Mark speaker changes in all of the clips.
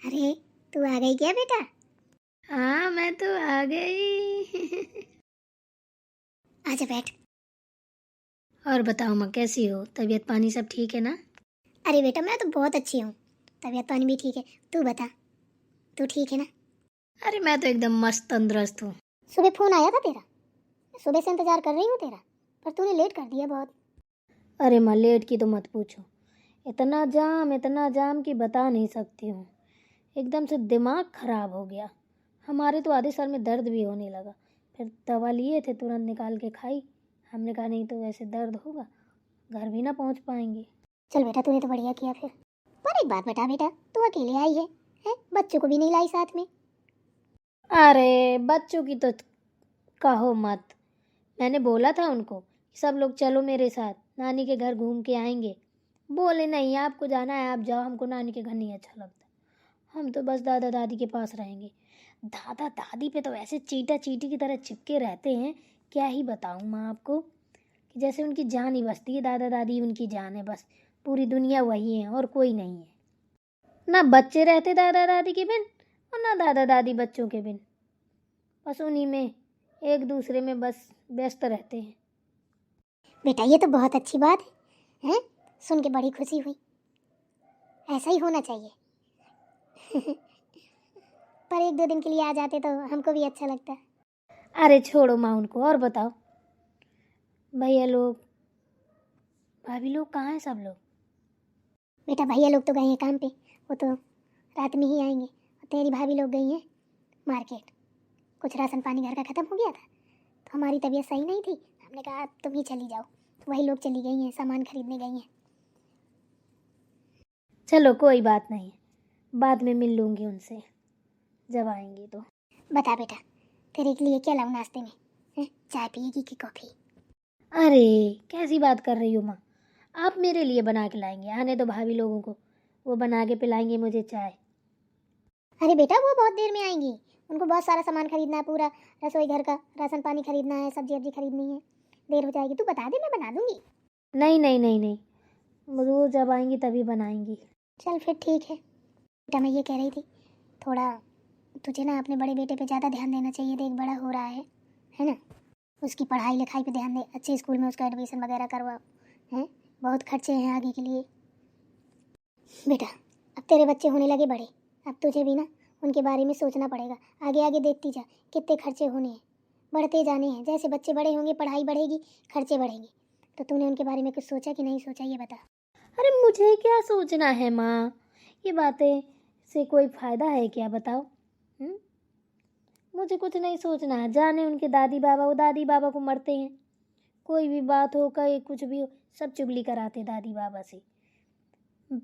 Speaker 1: अरे तू आ गई क्या बेटा?
Speaker 2: हाँ मैं तो आ गई।
Speaker 1: आजा बैठ।
Speaker 2: और बताओ माँ, कैसी हो? तबीयत पानी सब ठीक है ना?
Speaker 1: अरे बेटा मैं तो बहुत अच्छी हूँ, तबीयत पानी भी ठीक है। तू बता, तू ठीक है ना?
Speaker 2: अरे मैं तो एकदम मस्त तंदुरुस्त हूँ।
Speaker 1: सुबह फोन आया था तेरा, सुबह से इंतजार कर रही हूँ तेरा, पर तूने लेट कर दिया बहुत।
Speaker 2: अरे माँ, लेट की तो मत पूछो। इतना जाम कि बता नहीं सकती हूँ। एकदम से दिमाग खराब हो गया। हमारे तो आधे सर में दर्द भी होने लगा। फिर दवा लिए थे, तुरंत निकाल के खाई। हमने कहा नहीं तो वैसे दर्द होगा, घर भी ना पहुँच पाएंगे।
Speaker 1: चल बेटा तूने तो बढ़िया किया फिर। पर एक बात बता बेटा, तू अकेले आई है? बच्चों को भी नहीं लाई साथ में?
Speaker 2: अरे बच्चों की तो कहो मत। मैंने बोला था उनको कि सब लोग चलो मेरे साथ, नानी के घर घूम के आएंगे। बोले नहीं, आपको जाना है आप जाओ, हमको नानी के घर नहीं अच्छा लगता, हम तो बस दादा दादी के पास रहेंगे। दादा दादी पे तो ऐसे चीटा चीटी की तरह चिपके रहते हैं, क्या ही बताऊँ मैं आपको, कि जैसे उनकी जान ही बसती है। दादा दादी उनकी जान है बस, पूरी दुनिया वही है और कोई नहीं है। ना बच्चे रहते दादा दादी के बिन, और ना दादा दादी बच्चों के बिन। बस उन्हीं में, एक दूसरे में बस व्यस्त रहते हैं।
Speaker 1: बेटा ये तो बहुत अच्छी बात है, सुन के बड़ी खुशी हुई। ऐसा ही होना चाहिए। पर एक दो दिन के लिए आ जाते तो हमको भी अच्छा लगता।
Speaker 2: अरे छोड़ो माँ उनको, और बताओ भैया लोग भाभी लोग कहाँ हैं सब लोग?
Speaker 1: बेटा भैया लोग तो गए हैं काम पे, वो तो रात में ही आएंगे। और तेरी भाभी लोग गई हैं मार्केट, कुछ राशन पानी घर का ख़त्म हो गया था, तो हमारी तबीयत सही नहीं थी, हमने कहा अब तुम ही चली जाओ, तो वही लोग चली गई हैं, सामान खरीदने गई हैं।
Speaker 2: चलो कोई बात नहीं, बाद में मिल लूँगी उनसे जब आएंगी तो।
Speaker 1: बता बेटा, तेरे के लिए क्या लाऊं नाश्ते में? चाय पिएगी कि कॉफ़ी?
Speaker 2: अरे कैसी बात कर रही हो माँ, आप मेरे लिए बना के लाएंगे? आने दो भाभी लोगों को, वो बना के पिलाएंगे मुझे चाय।
Speaker 1: अरे बेटा वो बहुत देर में आएंगी, उनको बहुत सारा सामान खरीदना है, पूरा रसोई घर का राशन पानी खरीदना है, सब्जी वब्जी खरीदनी है, देर हो जाएगी। तू बता दे, मैं बना दूंगी।
Speaker 2: नहीं नहीं नहीं नहीं, वो जब आएंगी तभी बनाएंगी।
Speaker 1: चल फिर ठीक है। बेटा मैं ये कह रही थी, थोड़ा तुझे ना अपने बड़े बेटे पे ज़्यादा ध्यान देना चाहिए, देख बड़ा हो रहा है ना? उसकी पढ़ाई लिखाई पे ध्यान दे, अच्छे स्कूल में उसका एडमिशन वगैरह करवाओ। हैं, बहुत खर्चे हैं आगे के लिए। बेटा अब तेरे बच्चे होने लगे बड़े, अब तुझे भी ना उनके बारे में सोचना पड़ेगा। आगे आगे देखती जा, कितने खर्चे होने हैं, बढ़ते जाने हैं। जैसे बच्चे बड़े होंगे पढ़ाई बढ़ेगी, खर्चे बढ़ेंगे। तो तूने उनके बारे में कुछ सोचा कि नहीं सोचा, ये बता।
Speaker 2: अरे मुझे क्या सोचना है माँ, ये बातें से कोई फ़ायदा है क्या, बताओ? हम्म? मुझे कुछ नहीं सोचना है, जाने उनके दादी बाबा, वो दादी बाबा को मरते हैं, कोई भी बात हो, कहीं कुछ भी हो, सब चुगली कराते दादी बाबा से।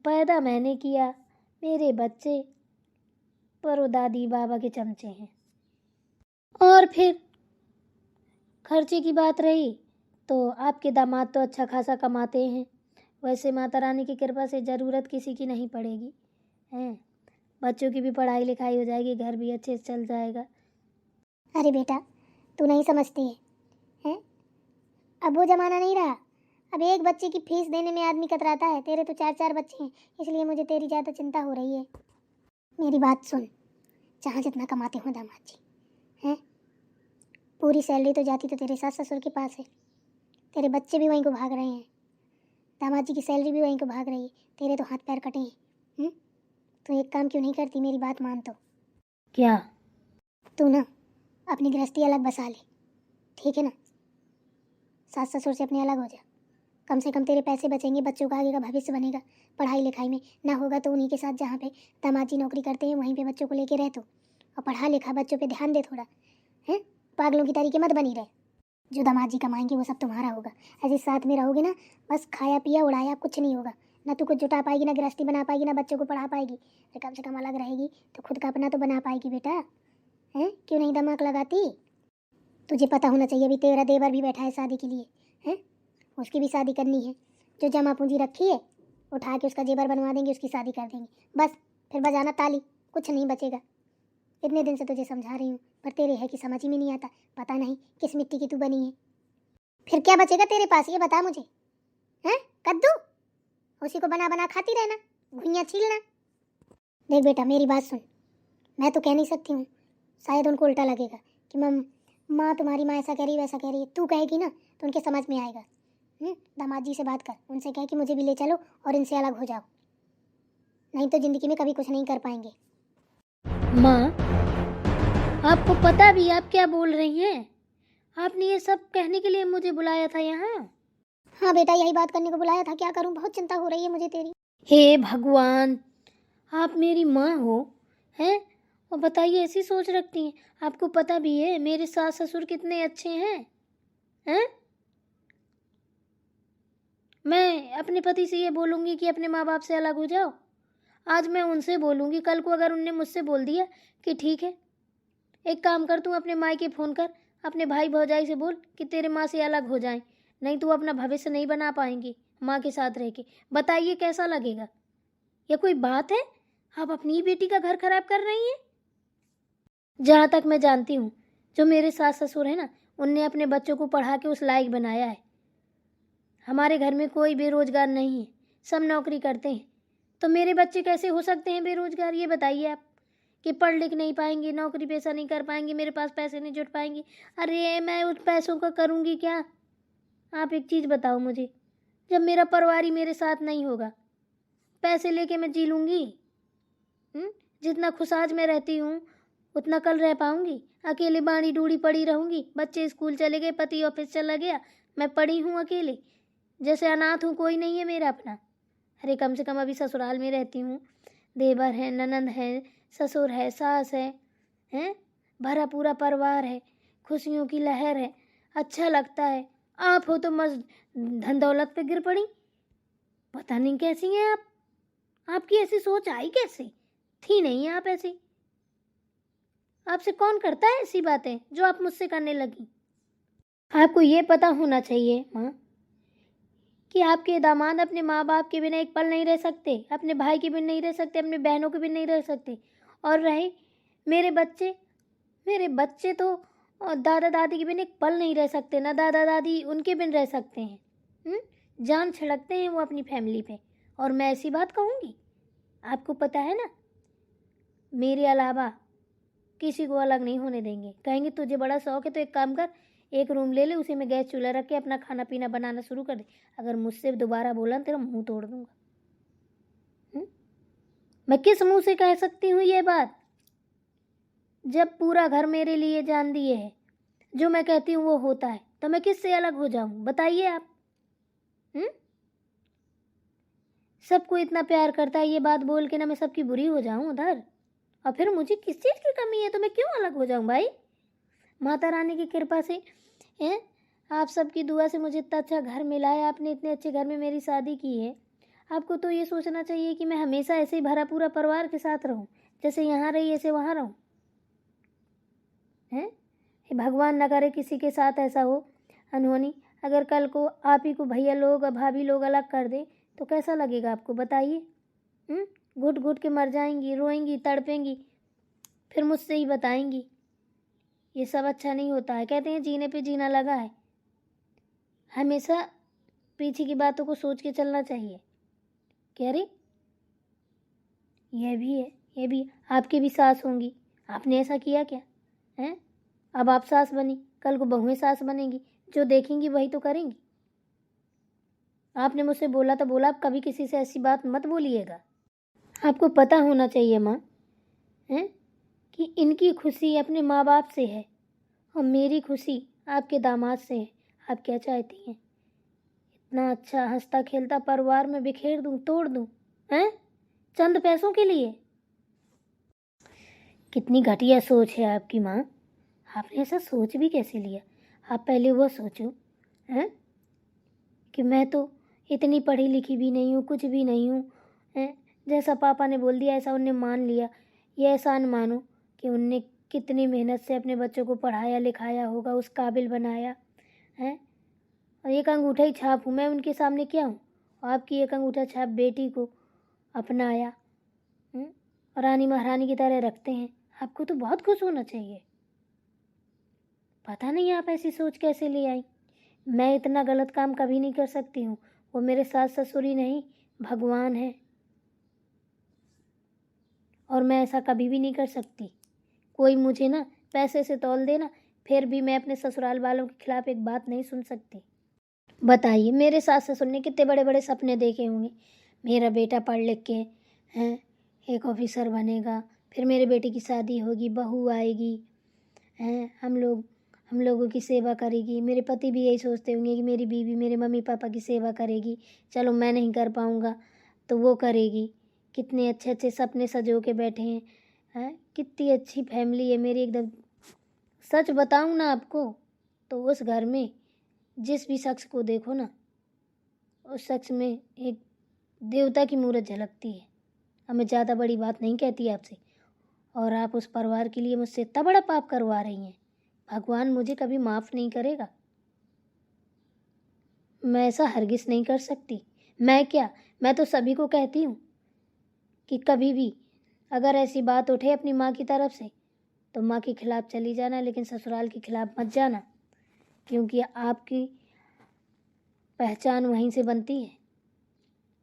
Speaker 2: पैदा मैंने किया, मेरे बच्चे, पर वो दादी बाबा के चमचे हैं। और फिर खर्चे की बात रही तो आपके दामाद तो अच्छा खासा कमाते हैं, वैसे माता रानी की कृपा से ज़रूरत किसी की नहीं पड़ेगी। हैं, बच्चों की भी पढ़ाई लिखाई हो जाएगी, घर भी अच्छे से चल जाएगा।
Speaker 1: अरे बेटा तू नहीं समझती है, अब वो ज़माना नहीं रहा। अब एक बच्चे की फीस देने में आदमी कतराता है, तेरे तो चार चार बच्चे हैं, इसलिए मुझे तेरी ज़्यादा चिंता हो रही है। मेरी बात सुन, जहाँ जितना कमाते हो दामाद जी, हैं, पूरी सैलरी तो जाती तो तेरे सास ससुर के पास है, तेरे बच्चे भी वहीं को भाग रहे हैं, दामाद जी की सैलरी भी वहीं को भाग रही है, तेरे तो हाथ पैर कटे हैं। तू एक काम क्यों नहीं करती, मेरी बात मान तो।
Speaker 2: क्या?
Speaker 1: तू ना अपनी गृहस्थी अलग बसा ले, ठीक है ना? सास ससुर से अपने अलग हो जा, कम से कम तेरे पैसे बचेंगे, बच्चों का आगे का भविष्य बनेगा। पढ़ाई लिखाई में ना होगा तो उन्हीं के साथ जहाँ पे दामाद जी नौकरी करते हैं वहीं पे बच्चों को लेके रह, तो और पढ़ा लिखा, बच्चों पे ध्यान दे थोड़ा, हैं? पागलों की तरीके मत बनी रहे। जो दामाद जी कमाएंगे वो सब तुम्हारा होगा। ऐसे साथ में रहोगे ना, बस खाया पिया उड़ाया, कुछ नहीं होगा। ना तू कुछ जुटा पाएगी, ना गृहस्थी बना पाएगी, ना बच्चों को पढ़ा पाएगी। तो कम से कम अलग रहेगी तो खुद का अपना तो बना पाएगी बेटा। हैं, क्यों नहीं दिमाग लगाती? तुझे पता होना चाहिए, अभी तेरा देवर भी बैठा है शादी के लिए, हैं, उसकी भी शादी करनी है। जो जमा पूंजी रखी है उठा के उसका जेवर बनवा देंगे, उसकी शादी कर देंगे, बस फिर बजाना ताली, कुछ नहीं बचेगा। इतने दिन से तुझे समझा रही हूँ, पर तेरे है कि समझ ही में नहीं आता, पता नहीं किस मिट्टी की तू बनी है। फिर क्या बचेगा तेरे पास, ये बता मुझे। हैं, कद्दू? उसी को बना बना खाती रहना, घुइयाँ छीलना। देख बेटा, मेरी बात सुन। मैं तो कह नहीं सकती हूँ, शायद उनको उल्टा लगेगा कि माँ तुम्हारी माँ ऐसा कह रही है वैसा कह रही है। तू कहेगी ना तो उनके समझ में आएगा। दामाद जी से बात कर, उनसे कह कि मुझे भी ले चलो और इनसे अलग हो जाओ, नहीं तो ज़िंदगी में कभी कुछ नहीं कर पाएंगे।
Speaker 2: माँ, आपको पता भी आप क्या बोल रही हैं? आपने ये सब कहने के लिए मुझे बुलाया था यहाँ?
Speaker 1: हाँ बेटा, यही बात करने को बुलाया था। क्या करूँ, बहुत चिंता हो रही है मुझे तेरी।
Speaker 2: हे भगवान, आप मेरी माँ हो हैं और बताइए ऐसी सोच रखती हैं। आपको पता भी है मेरे सास ससुर कितने अच्छे हैं? मैं अपने पति से ये बोलूँगी कि अपने माँ बाप से अलग हो जाओ? आज मैं उनसे बोलूँगी, कल को अगर उनने मुझसे बोल दिया कि ठीक है, एक काम कर, तू अपने मायके फ़ोन कर, अपने भाई भौजाई से बोल कि तेरे माँ से अलग हो जाएं, नहीं तो अपना भविष्य नहीं बना पाएंगी माँ के साथ रह के। बताइए कैसा लगेगा? ये कोई बात है? आप अपनी ही बेटी का घर खराब कर रही हैं। जहाँ तक मैं जानती हूँ, जो मेरे सास ससुर हैं ना, उनने अपने बच्चों को पढ़ा के उस लायक बनाया है। हमारे घर में कोई बेरोजगार नहीं है, सब नौकरी करते हैं। तो मेरे बच्चे कैसे हो सकते हैं बेरोजगार, ये बताइए आप? कि पढ़ लिख नहीं पाएंगे, नौकरी पेशा नहीं कर पाएंगे, मेरे पास पैसे नहीं जुट पाएंगे। अरे मैं उस पैसों का करूँगी क्या? आप एक चीज़ बताओ मुझे, जब मेरा परिवार ही मेरे साथ नहीं होगा, पैसे लेके मैं जी लूँगी? जितना खुश आज मैं रहती हूँ उतना कल रह पाऊँगी? अकेले बाड़ी डूड़ी पड़ी रहूँगी? बच्चे स्कूल चले गए, पति ऑफिस चला गया, मैं पड़ी हूँ अकेले, जैसे अनाथ हूँ, कोई नहीं है मेरा अपना। अरे कम से कम अभी ससुराल में रहती हूँ, देवर है, ननंद है, ससुर है, सास है, हैं? भरा पूरा परिवार है, खुशियों की लहर है, अच्छा लगता है। आप हो तो मस्त धन दौलत पे गिर पड़ी। पता नहीं कैसी हैं आप, आपकी ऐसी सोच आई कैसे? थी नहीं आप ऐसी। आपसे कौन करता है ऐसी बातें जो आप मुझसे करने लगी? आपको ये पता होना चाहिए माँ कि आपके दामाद अपने माँ बाप के बिना एक पल नहीं रह सकते, अपने भाई के बिना नहीं रह सकते, अपने बहनों के बिना नहीं रह सकते। और रहे मेरे बच्चे तो दादा दादी के बिना एक पल नहीं रह सकते, ना दादा दादी उनके बिन रह सकते हैं। जान छिड़कते हैं वो अपनी फैमिली पे, और मैं ऐसी बात कहूँगी? आपको पता है ना, मेरे अलावा किसी को अलग नहीं होने देंगे। कहेंगे तुझे बड़ा शौक है तो एक काम कर, एक रूम ले ले, उसी में गैस चूल्हा रख के अपना खाना पीना बनाना शुरू कर दे। अगर मुझसे दोबारा बोला तेरा मुंह तोड़ दूंगा। मैं किस मुंह से कह सकती हूँ ये बात, जब पूरा घर मेरे लिए जान दिए है, जो मैं कहती हूँ वो होता है, तो मैं किससे अलग हो जाऊँ? बताइए आप। सबको इतना प्यार करता है, ये बात बोल के ना मैं सबकी बुरी हो जाऊँ उधर? और फिर मुझे किस चीज़ की कमी है तो मैं क्यों अलग हो जाऊँ भाई? माता रानी की कृपा से हैं, आप सबकी दुआ से मुझे इतना अच्छा घर मिला है, आपने इतने अच्छे घर में मेरी शादी की है। आपको तो ये सोचना चाहिए कि मैं हमेशा ऐसे ही भरा पूरा परिवार के साथ रहूं, जैसे यहाँ रही ऐसे वहाँ रहूं। हैं, भगवान न करे किसी के साथ ऐसा हो अनहोनी। अगर कल को आप ही को भैया लोग और भाभी लोग अलग कर दे तो कैसा लगेगा आपको? बताइए। घुट घुट के मर जाएंगी, रोएंगी, तड़पेंगी, फिर मुझसे ही बताएंगी। ये सब अच्छा नहीं होता है। कहते हैं जीने पे जीना लगा है, हमेशा पीछे की बातों को सोच के चलना चाहिए। कह रही यह भी है, ये भी आपकी भी सास होंगी, आपने ऐसा किया क्या? हैं, अब आप सास बनी, कल को बहुएं सास बनेंगी, जो देखेंगी वही तो करेंगी। आपने मुझसे बोला तो बोला, आप कभी किसी से ऐसी बात मत बोलिएगा। आपको पता होना चाहिए माँ, हैं, कि इनकी खुशी अपने माँ बाप से है और मेरी खुशी आपके दामाद से है। आप क्या चाहती हैं? इतना अच्छा हंसता खेलता परिवार में बिखेर दूं, तोड़ दूं, हैं, चंद पैसों के लिए? कितनी घटिया सोच है आपकी माँ। आपने ऐसा सोच भी कैसे लिया? आप पहले वो सोचो हैं कि मैं तो इतनी पढ़ी लिखी भी नहीं हूँ, कुछ भी नहीं हूँ, हैं, जैसा पापा ने बोल दिया ऐसा उनने मान लिया। ये एहसान मानो कि उनने कितनी मेहनत से अपने बच्चों को पढ़ाया लिखाया होगा, उस काबिल बनाया है। और एक अंगूठा ही छाप हूँ मैं उनके सामने, क्या हूँ? आपकी एक अंगूठा छाप बेटी को अपनाया और रानी महारानी की तरह रखते हैं। आपको तो बहुत खुश होना चाहिए। पता नहीं आप ऐसी सोच कैसे ले आई। मैं इतना गलत काम कभी नहीं कर सकती हूँ। वो मेरे सास ससुर ही नहीं, भगवान है। और मैं ऐसा कभी भी नहीं कर सकती। कोई मुझे ना पैसे से तौल दे ना, फिर भी मैं अपने ससुराल वालों के खिलाफ एक बात नहीं सुन सकती। बताइए, मेरे सास ससुर ने कितने बड़े बड़े सपने देखे होंगे, मेरा बेटा पढ़ लिख के हैं एक ऑफिसर बनेगा, फिर मेरे बेटे की शादी होगी, बहू आएगी, हैं हम लोगों की सेवा करेगी। मेरे पति भी यही सोचते होंगे कि मेरी बीवी मेरे मम्मी पापा की सेवा करेगी, चलो मैं नहीं कर पाऊँगा तो वो करेगी। कितने अच्छे अच्छे सपने सजो के बैठे हैं, कितनी अच्छी फैमिली है मेरी एकदम। सच बताऊँ ना आपको, तो उस घर में जिस भी शख्स को देखो ना, उस शख्स में एक देवता की मूरत झलकती है। अब मैं ज़्यादा बड़ी बात नहीं कहती आपसे, और आप उस परिवार के लिए मुझसे इतना बड़ा पाप करवा रही हैं, भगवान मुझे कभी माफ़ नहीं करेगा। मैं ऐसा हरगिज़ नहीं कर सकती। मैं क्या, मैं तो सभी को कहती हूँ कि कभी भी अगर ऐसी बात उठे अपनी माँ की तरफ से तो माँ के खिलाफ़ चली जाना, लेकिन ससुराल के खिलाफ़ मत जाना, क्योंकि आपकी पहचान वहीं से बनती है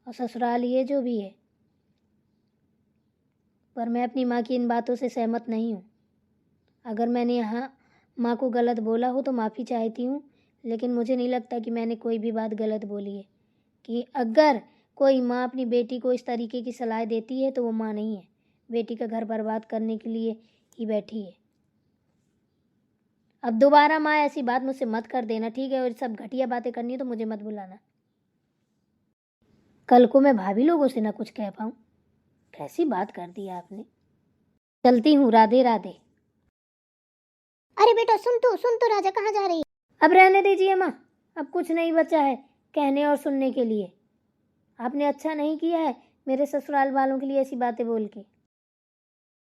Speaker 2: और ससुराल ये जो भी है। पर मैं अपनी माँ की इन बातों से सहमत नहीं हूँ। अगर मैंने यहाँ माँ को गलत बोला हो तो माफ़ी चाहती हूँ, लेकिन मुझे नहीं लगता कि मैंने कोई भी बात गलत बोली है। कि अगर कोई माँ अपनी बेटी को इस तरीके की सलाह देती है तो वो माँ नहीं है, बेटी का घर बर्बाद करने के लिए ही बैठी है। अब दोबारा माँ ऐसी बात मुझसे मत कर देना, ठीक है? और सब घटिया बातें करनी है तो मुझे मत बुलाना। कल को मैं भाभी लोगों से ना कुछ कह पाऊँ। कैसी बात कर दी आपने। चलती हूँ, राधे राधे।
Speaker 1: अरे बेटा सुन तो राजा, कहाँ जा रही है?
Speaker 2: अब रहने दीजिए माँ, अब कुछ नहीं बचा है कहने और सुनने के लिए। आपने अच्छा नहीं किया है मेरे ससुराल वालों के लिए ऐसी बातें बोल के।